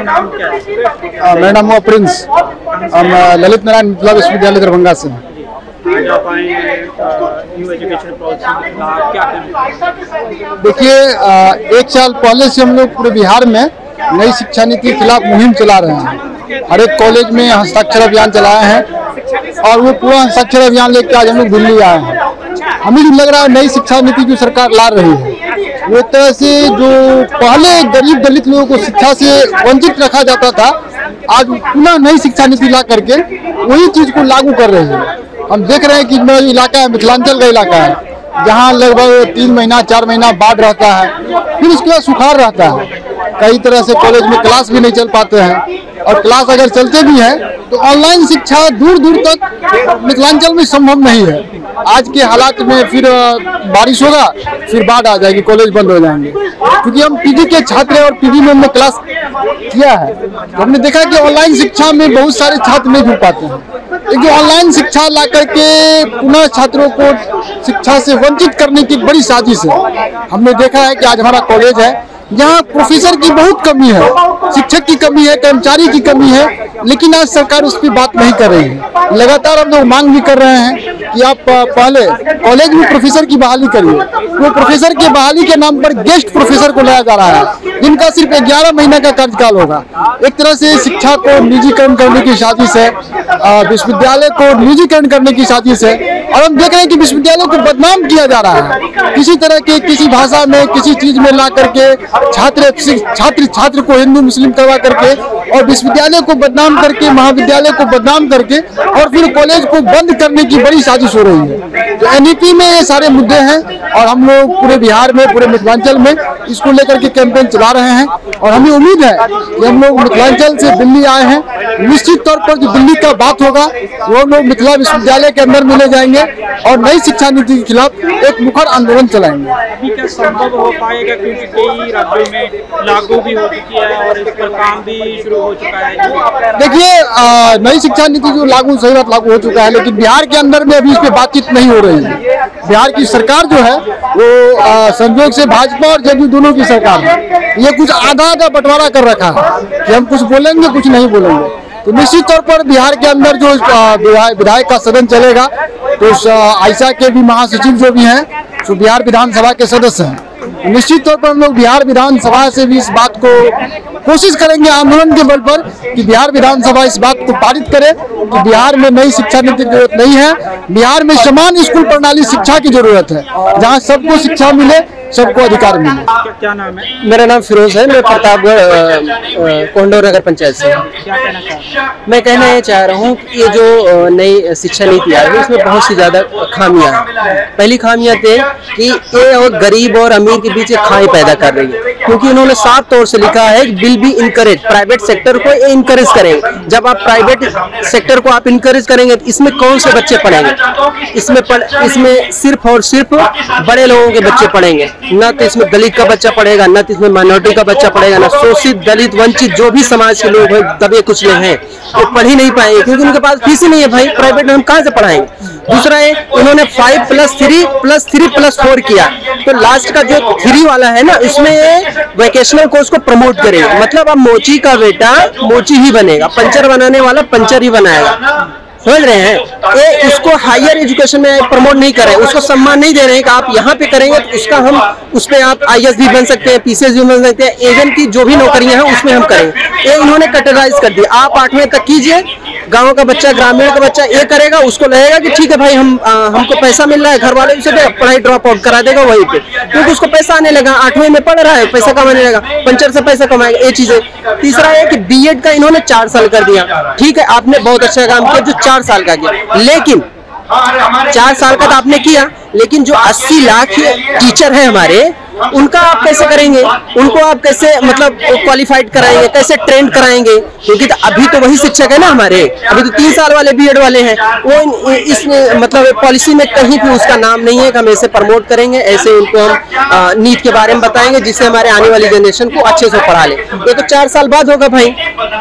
नाम क्या है? मेरा नाम हुआ प्रिंस। हम ललित नारायण मिथिला विश्वविद्यालय दरभंगा से। आज आप आए न्यू एजुकेशन पॉलिसी के खिलाफ, क्या कहना? देखिए, एक साल पहले से हम लोग पूरे बिहार में नई शिक्षा नीति के खिलाफ मुहिम चला रहे हैं। हर एक कॉलेज में हस्ताक्षर अभियान चलाए हैं और वो पूरा हस्ताक्षर अभियान लेकर आज हम लोग दिल्ली आए हैं। हमें भी लग रहा है नई शिक्षा नीति जो सरकार ला रही है वो एक तरह से जो पहले गरीब दलित लोगों को शिक्षा से वंचित रखा जाता था, आज पुनः नई शिक्षा नीति ला करके वही चीज को लागू कर रही है। हम देख रहे हैं कि मेरा इलाका है, मिथिलांचल का इलाका है, जहाँ लगभग 3 महीना 4 महीना बाढ़ रहता है, फिर उसके बाद सुखाड़ रहता है। कई तरह से कॉलेज में क्लास भी नहीं चल पाते हैं और क्लास अगर चलते भी हैं तो ऑनलाइन शिक्षा दूर दूर तक मिथिलांचल में संभव नहीं है। आज के हालात में फिर बारिश होगा, फिर बाढ़ आ जाएगी, कॉलेज बंद हो जाएंगे। क्योंकि हम पीजी के छात्र हैं और पीजी में हमने क्लास किया है तो हमने देखा कि ऑनलाइन शिक्षा में बहुत सारे छात्र नहीं जुड़ पाते हैं। एक जो ऑनलाइन शिक्षा ला करके पुनः छात्रों को शिक्षा से वंचित करने की बड़ी साजिश है। हमने देखा है कि आज हमारा कॉलेज है जहाँ प्रोफेसर की बहुत कमी है, शिक्षक की कमी है, कर्मचारी की कमी है, लेकिन आज सरकार उस पर बात नहीं कर रही है। लगातार हम लोग मांग भी कर रहे हैं कि आप पहले कॉलेज में प्रोफेसर की बहाली करिए। वो प्रोफेसर की बहाली के नाम पर गेस्ट प्रोफेसर को लाया जा रहा है जिनका सिर्फ 11 महीने का कार्यकाल होगा। एक तरह से शिक्षा को निजीकरण करने की साजिश है, विश्वविद्यालय को निजीकरण करने की साजिश है और हम देख रहे हैं कि विश्वविद्यालय को बदनाम किया जा रहा है। किसी तरह के किसी भाषा में किसी चीज में ला करके छात्र को हिंदू मुस्लिम करवा करके और विश्वविद्यालय को बदनाम करके, महाविद्यालय को बदनाम करके और फिर कॉलेज को बंद करने की बड़ी साजिश हो रही है। तो एनईपी में ये सारे मुद्दे हैं और हम लोग पूरे बिहार में, पूरे मिथिलांचल में इसको लेकर के कैंपेन चला रहे हैं और हमें उम्मीद है कि हम लोग मिथिलांचल से दिल्ली आए हैं, निश्चित तौर पर जो दिल्ली का बात होगा वो लोग मिथिला विश्वविद्यालय के अंदर मिले जाएंगे और नई शिक्षा नीति के खिलाफ एक मुखर आंदोलन चलाएंगे। अभी क्या संभव हो पाएगा क्योंकि कई राज्यों में लागू भी हो चुकी है और इस पर काम भी शुरू हो चुका है? देखिए, नई शिक्षा नीति जो लागू सही बात लागू हो चुका है, लेकिन बिहार के अंदर में अभी इस पे बातचीत नहीं हो रही है। बिहार की सरकार जो है वो संयोग से भाजपा और जदयू दोनों की सरकार है। ये कुछ आधा आधा बंटवारा कर रखा है कि हम कुछ बोलेंगे कुछ नहीं बोलेंगे। तो निश्चित तौर पर बिहार के अंदर जो विधायक का सदन चलेगा तो आयशा के भी महासचिव जो भी हैं जो बिहार विधानसभा के सदस्य हैं, निश्चित तौर पर हम लोग बिहार विधानसभा से भी इस बात को कोशिश करेंगे आंदोलन के बल पर कि बिहार विधानसभा इस बात को पारित करे कि बिहार में नई शिक्षा नीति की जरूरत नहीं है। बिहार में समान स्कूल प्रणाली शिक्षा की जरूरत है, जहां सबको शिक्षा मिले, सबको अधिकार मिले। क्या नाम है? मेरा नाम फिरोज है, मैं प्रतापगढ़ कोंडोर नगर पंचायत से। क्या कहना चाहते हैं? मैं कहना ये चाह रहा हूँ कि ये जो नई शिक्षा नीति आई है इसमें बहुत सी ज्यादा खामियां हैं। पहली खामियां थे कि ये और गरीब और अमीर के बीच एक खाई पैदा कर रही है, क्योंकि इन्होंने साफ तौर से लिखा है कि bill be encourage, private sector को ये इनकरेज करेंगे। जब आप प्राइवेट सेक्टर को आप इनकरेज करेंगे तो इसमें कौन से बच्चे पढ़ेंगे? इसमें सिर्फ और सिर्फ बड़े लोगों के बच्चे पढ़ेंगे, न तो इसमें दलित का बच्चा पढ़ेगा, न तो इसमें माइनॉरिटी का बच्चा पढ़ेगा, न शोषित दलित वंचित जो भी समाज के लोग हैं दबे कुचले हैं वो पढ़ ही नहीं पाएंगे क्योंकि उनके पास फीस ही नहीं है। भाई प्राइवेट में हम कहाँ से पढ़ाएंगे? दूसरा है इन्होंने 5+3+3+4 किया, तो लास्ट का जो 3 वाला है ना इसमें वोकेशनल कोर्स को प्रमोट करेगा। मतलब अब मोची का बेटा मोची ही बनेगा, पंचर बनाने वाला पंचर ही बनाएगा। समझ रहे हैं? ये इसको हायर एजुकेशन में प्रमोट नहीं कर रहे हैं, उसको सम्मान नहीं दे रहे हैं कि आप यहाँ पे करेंगे तो उसका हम उस पे आप IAS भी बन सकते हैं, PCS भी बन सकते हैं, एजेंट की जो भी नौकरियां हैं उसमें हम करेंगे। ये इन्होंने कैटेगराइज कर दिया, आप 8वीं तक कीजिए, गांव का बच्चा ग्रामीण का बच्चा ये करेगा, उसको लगेगा कि ठीक है भाई हमको पैसा मिल रहा है, घर वाले से पढ़ाई ड्रॉप आउट करा देगा वहीं पे, क्योंकि उसको पैसा आने लगा, 8वीं में पढ़ रहा है, पैसा कमाने लगा, पंचर से पैसा कमाएगा, ये चीज है। तीसरा है कि बीएड का इन्होंने 4 साल कर दिया। ठीक है, आपने बहुत अच्छा काम किया जो 4 साल का किया, लेकिन 4 साल का तो आपने किया, लेकिन जो 80 लाख टीचर हैं हमारे उनका आप कैसे करेंगे? उनको आप कैसे मतलब क्वालिफाइड कराएंगे, कैसे ट्रेंड कराएंगे? क्योंकि तो अभी तो वही शिक्षक है ना हमारे, अभी तो 3 साल वाले बीएड वाले हैं, वो इस मतलब पॉलिसी में कहीं भी उसका नाम नहीं है कि हम ऐसे प्रमोट करेंगे, ऐसे उनको हम नीट के बारे में बताएंगे जिससे हमारे आने वाली जनरेशन को अच्छे से पढ़ा ले। ये तो 4 साल बाद होगा भाई।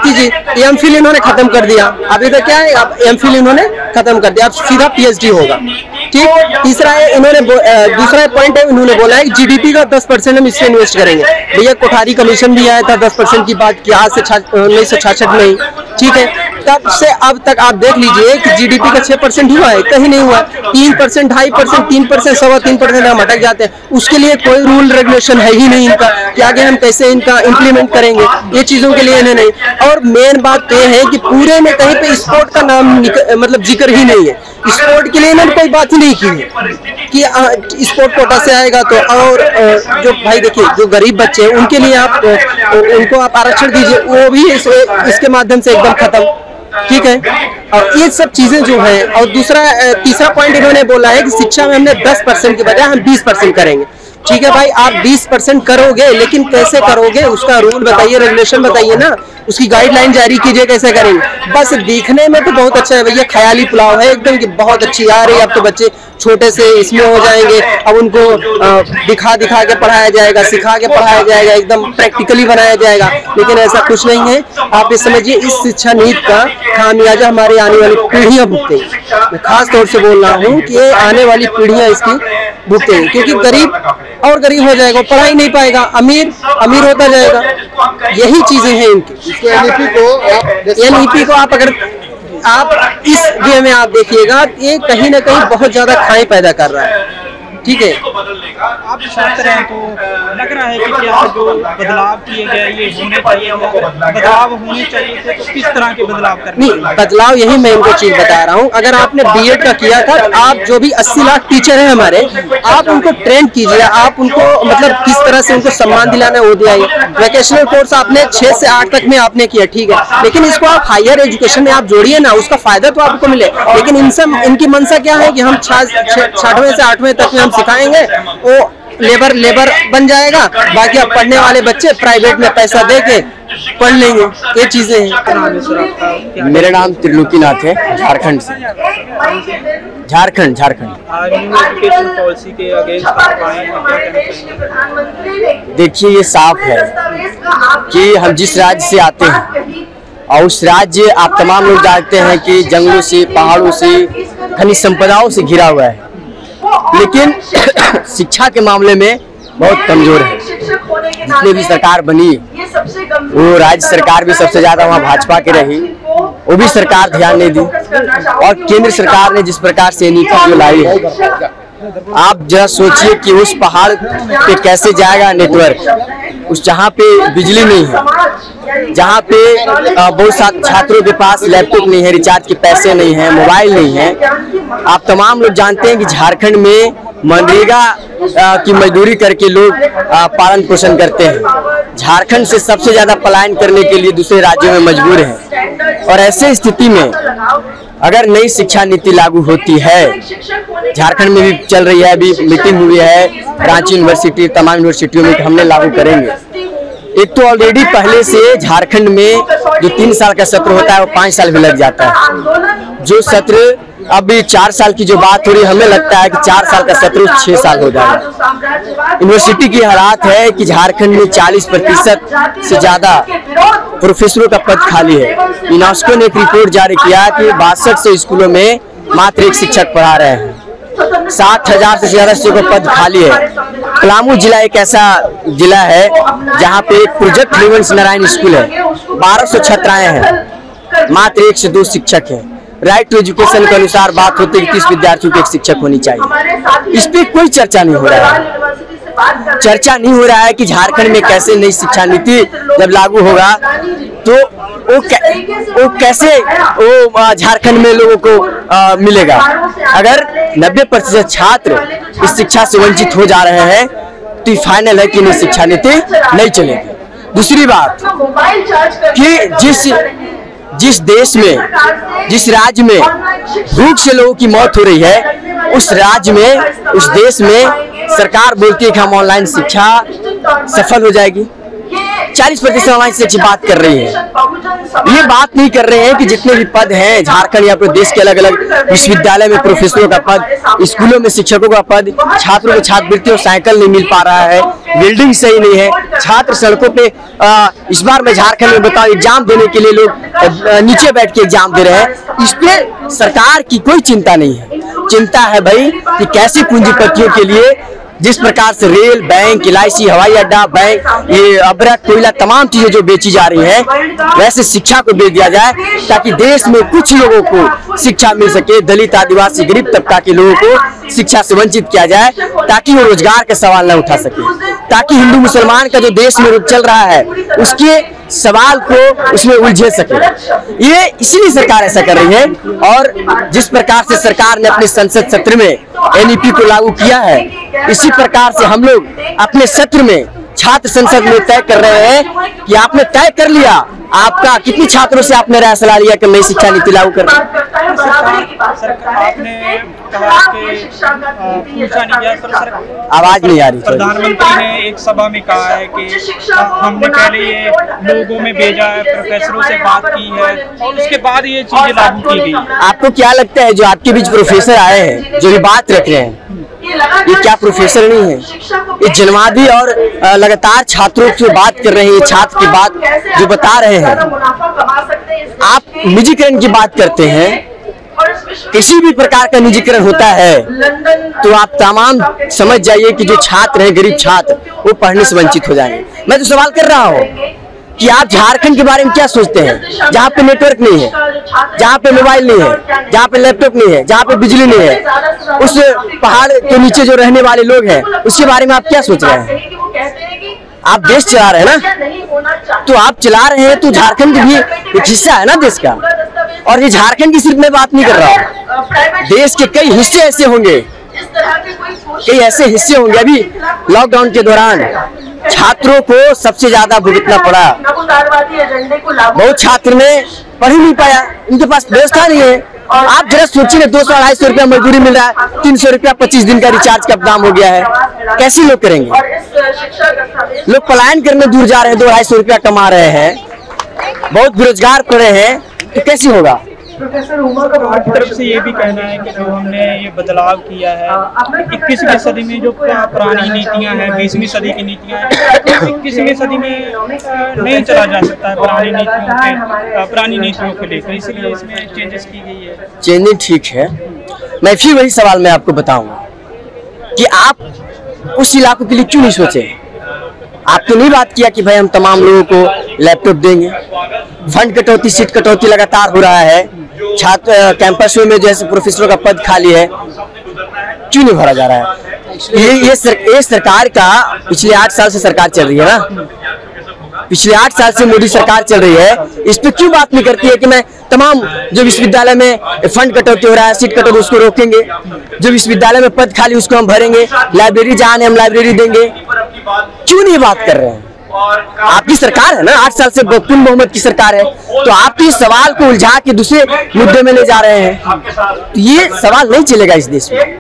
जी, एमफिल इन्होंने खत्म कर दिया, अभी तो क्या है, अब एमफिल इन्होंने खत्म कर दिया, अब सीधा PhD होगा। ठीक। तीसरा है इन्होंने दूसरा पॉइंट है इन्होंने बोला है कि जीडीपी का 10% हम इसमें इन्वेस्ट करेंगे। भैया कोठारी कमीशन भी आया था 10% की बात की आज से 1966 में ही, ठीक है। तब से अब तक आप देख लीजिए कि जीडीपी का 6% हुआ है, कहीं नहीं हुआ। 3%, 2.5%, 3%, 3.25% हम अटक जाते हैं। उसके लिए कोई रूल रेगुलेशन है ही नहीं इनका कि आगे हम कैसे इनका इम्प्लीमेंट करेंगे, ये चीजों के लिए इन्हें नहीं। और मेन बात ये है कि पूरे में कहीं पे स्पोर्ट का नाम मतलब जिक्र ही नहीं है। स्पोर्ट के लिए इन्होंने कोई बात ही नहीं की है कि स्पोर्ट कोटा से आएगा तो। और जो भाई देखिए जो गरीब बच्चे हैं उनके लिए आप उनको आप आरक्षण दीजिए, वो भी इसके माध्यम से एकदम खत्म, ठीक है। और ये सब चीजें जो है। और तीसरा पॉइंट इन्होंने बोला है कि शिक्षा में हमने 10% के बजाय हम 20% करेंगे। ठीक है भाई, आप 20% करोगे लेकिन कैसे करोगे, उसका रूल बताइए, रेगुलेशन बताइए ना, उसकी गाइडलाइन जारी कीजिए कैसे करेंगे। बस दिखने में तो बहुत अच्छा है भैया, ख्याली पुलाव है एकदम कि बहुत अच्छी आ रही है। अब तो बच्चे छोटे से इसमें हो जाएंगे, अब उनको दिखा के पढ़ाया जाएगा, सिखा के पढ़ाया जाएगा, एकदम प्रैक्टिकली बनाया जाएगा। लेकिन ऐसा कुछ नहीं है। आप ये समझिए इस शिक्षा नीति का खामियाजा हमारी आने वाली पीढ़ियां भुगतेंगी। मैं खास तौर से बोल रहा हूँ कि ये आने वाली पीढ़ियां इसकी भुगतेंगी, क्योंकि गरीब और गरीब हो जाएगा, पढ़ा ही नहीं पाएगा, अमीर होता जाएगा। यही चीजें हैं इनकी। एनईपी को आप अगर आप इस वे में आप देखिएगा, ये कहीं ना कहीं बहुत ज्यादा खाई पैदा कर रहा है, ठीक है। आप छात्र हैं तो लग रहा है कि क्या जो बदलाव किए गए ये होने चाहिए, बदलाव होने चाहिए थे तो किस तरह के बदलाव करने? नहीं, बदलाव यही मैं इनको चीज बता रहा हूँ। अगर आपने बीएड का किया था, आप जो भी 80 लाख टीचर हैं हमारे, आप उनको ट्रेन कीजिए, आप उनको मतलब किस तरह से उनको सम्मान दिलाना वो दिलाइए। वोकेशनल कोर्स आपने 6 से 8 तक में आपने किया, ठीक है, लेकिन इसको आप हायर एजुकेशन में आप जोड़िए ना, उसका फायदा तो आपको मिले। लेकिन इनकी मंशा क्या है कि हम 6वें से 8वें तक में हम सिखाएंगे, वो लेबर बन जाएगा, बाकी अब पढ़ने वाले बच्चे प्राइवेट में पैसा दे के पढ़ लेंगे। ये चीजें हैं। मेरा नाम त्रिलोकीनाथ है, झारखंड से। झारखंड एजुकेशन पॉलिसी के अगेंस्ट आप आए हैं, क्या कहना चाहिए? देखिए ये साफ है कि हम जिस राज्य से आते हैं और उस राज्य आप तमाम लोग जानते हैं कि जंगलों से, पहाड़ों से, खनिज संपदाओं से घिरा हुआ है, लेकिन शिक्षा के मामले में बहुत कमजोर है। जितने भी सरकार बनी वो राज्य सरकार भी सबसे ज्यादा वहाँ भाजपा की रही, वो भी सरकार ध्यान नहीं दी। और केंद्र सरकार ने जिस प्रकार से नीति जो लाई है, आप जरा सोचिए कि उस पहाड़ पे कैसे जाएगा नेटवर्क, उस जहाँ पे बिजली नहीं है, जहाँ पे बहुत सारे छात्रों के पास लैपटॉप नहीं है, रिचार्ज के पैसे नहीं है, मोबाइल नहीं है। आप तमाम लोग जानते हैं कि झारखंड में मनरेगा की मजदूरी करके लोग पालन पोषण करते हैं। झारखंड से सबसे ज्यादा पलायन करने के लिए दूसरे राज्यों में मजबूर हैं। और ऐसे स्थिति में अगर नई शिक्षा नीति लागू होती है, झारखंड में भी चल रही है, अभी मीटिंग हुई है रांची यूनिवर्सिटी, तमाम यूनिवर्सिटियों में हमने लागू करेंगे। एक तो ऑलरेडी पहले से झारखंड में जो 3 साल का सत्र होता है वो 5 साल भी लग जाता है। जो सत्र अभी 4 साल की जो बात हो रही है, हमें लगता है कि 4 साल का सत्र 6 साल हो जाएगा। यूनिवर्सिटी की हालात है कि झारखंड में 40% से ज्यादा प्रोफेसरों का पद खाली है। यूनेस्को ने एक रिपोर्ट जारी किया कि 6200 स्कूलों में मात्र 1 शिक्षक पढ़ा रहे हैं। 60,000 से ज्यादा शिक्षकों का पद खाली है। पलामू जिला एक ऐसा जिला है जहाँ पे एक प्रोजेक्ट लेवल नारायण स्कूल है, 1200 छात्राएं हैं, मात्र 1 से 2 शिक्षक हैं। राइट टू एजुकेशन के अनुसार बात होती है कि 30 विद्यार्थियों की 1 शिक्षक होनी चाहिए। इस पे कोई चर्चा नहीं हो रहा है। चर्चा नहीं हो रहा है कि झारखंड में कैसे नई शिक्षा नीति जब लागू होगा तो वो कैसे वो झारखंड में लोगों को मिलेगा। अगर 90% छात्र इस शिक्षा से वंचित हो जा रहे हैं तो फाइनल है कि नई शिक्षा नीति नहीं चलेगी। दूसरी बात कि जिस देश में, जिस राज्य में भूख से लोगों की मौत हो रही है, उस राज्य में, उस देश में सरकार बोलती है कि हम ऑनलाइन शिक्षा सफल हो जाएगी। 40% ऑनलाइन शिक्षा की बात कर रही है। ये बात नहीं कर रहे हैं कि जितने भी पद हैं झारखंड या प्रदेश के अलग अलग विश्वविद्यालय में प्रोफेसरों का पद, स्कूलों में शिक्षकों का पद, छात्रों को छात्रवृत्ति और साइकिल नहीं मिल पा रहा है, बिल्डिंग सही नहीं है, छात्र सड़कों पे इस बार में झारखंड में बताओ एग्जाम देने के लिए लोग नीचे बैठ के एग्जाम दे रहे हैं। इस पे सरकार की कोई चिंता नहीं है। चिंता है भाई कि कैसी पूंजीपतियों के लिए जिस प्रकार से रेल, बैंक, LIC, हवाई अड्डा, बैंक, ये अबरक, कोयला, तमाम चीजें जो बेची जा रही हैं, वैसे शिक्षा को बेच दिया जाए ताकि देश में कुछ लोगों को शिक्षा मिल सके, दलित, आदिवासी, गरीब तबका के लोगों को शिक्षा से वंचित किया जाए ताकि वो रोजगार का सवाल न उठा सके, ताकि हिंदू मुसलमान का जो देश में चल रहा है उसके सवाल को उसमें उलझे सके। ये इसीलिए सरकार ऐसा कर रही है। और जिस प्रकार से सरकार ने अपने संसद सत्र में NEP को लागू किया है, इसी प्रकार से हम लोग अपने सत्र में छात्र संसद में तय कर रहे हैं कि आपने तय कर लिया, आपका कितने छात्रों से आपने राय सलाह लिया कि नई शिक्षा नीति लागू करना। आवाज नहीं आ रही। प्रधानमंत्री ने एक सभा में कहा है कि हमने पहले ये लोगों में भेजा है, प्रोफेसरों से बात की है और उसके बाद ये चीजें लागू की गई। आपको क्या लगता है जो आपके बीच प्रोफेसर आए हैं, जो ये बात रख रहे हैं, ये क्या प्रोफेसर नहीं है? ये जन्मवादी और लगातार छात्रों से बात कर रहे हैं, छात्र की बात जो बता रहे हैं। आप निजीकरण की बात करते हैं, किसी भी प्रकार का निजीकरण होता है तो आप तमाम समझ जाइए कि जो छात्र हैं, गरीब छात्र, वो पढ़ने से वंचित हो जाएंगे। मैं तो सवाल कर रहा हूँ कि आप झारखंड के बारे में क्या सोचते हैं, जहाँ पे नेटवर्क नहीं है, जहाँ पे मोबाइल नहीं है, जहाँ पे लैपटॉप नहीं है, जहाँ पे बिजली नहीं है, उस पहाड़ के नीचे जो रहने वाले लोग हैं उसके बारे में आप क्या सोच रहे हैं? आप देश चला रहे हैं ना, तो आप चला रहे हैं तो झारखंड भी एक हिस्सा है ना देश का। और ये झारखंड की सिर्फ मैं बात नहीं कर रहा हूँ, देश के कई हिस्से ऐसे होंगे, कई ऐसे हिस्से होंगे। अभी लॉकडाउन के दौरान छात्रों को सबसे ज्यादा भुगतना पड़ा। बहुत छात्र ने पढ़ ही नहीं पाया, उनके पास व्यवस्था नहीं है। आप जरा सोचिए, 200-250 रुपया मजदूरी मिल रहा है, 300 रुपया 25 दिन का रिचार्ज का दाम हो गया है, कैसे लोग करेंगे? लोग पलायन करने दूर जा रहे हैं, 200-250 रुपया कमा रहे हैं, बहुत बेरोजगार पड़े हैं, तो कैसे होगा? हमारी तरफ से ये भी कहना है कि जो हमने ये बदलाव किया है 21वीं सदी में, जो पुरानी नीतियां हैं, 20वीं सदी की नीतियां हैं, 21वीं सदी में नहीं चला जा सकता है पुरानी नीतियों को लेकर, इसलिए इसमें चेंजेस की गई है। चेंजिंग ठीक है। मैं फिर वही सवाल मैं आपको बताऊंगा कि आप उस इलाकों के लिए क्यों नहीं सोचे? आप तो नहीं बात किया कि भाई हम तमाम लोगों को लैपटॉप देंगे। फंड कटौती, सीट कटौती लगातार हो रहा है, छात्र कैंपसों में जैसे प्रोफेसरों का पद खाली है, क्यों नहीं भरा जा रहा है? ये सरकार का पिछले 8 साल से सरकार चल रही है ना, पिछले 8 साल से मोदी सरकार चल रही है, इस पे क्यों बात नहीं करती है कि मैं तमाम जो विश्वविद्यालय में फंड कटौती हो रहा है, सीट कटौती, उसको रोकेंगे, जो विश्वविद्यालय में पद खाली उसको हम भरेंगे, लाइब्रेरी जहाँ हम लाइब्रेरी देंगे, क्यों नहीं बात कर रहे हैं? आपकी सरकार है ना, 8 साल से पूर्ण बहुमत की सरकार है, तो आप तो इस सवाल को उलझा के दूसरे मुद्दे में ले जा रहे हैं, तो ये सवाल नहीं चलेगा इस देश में।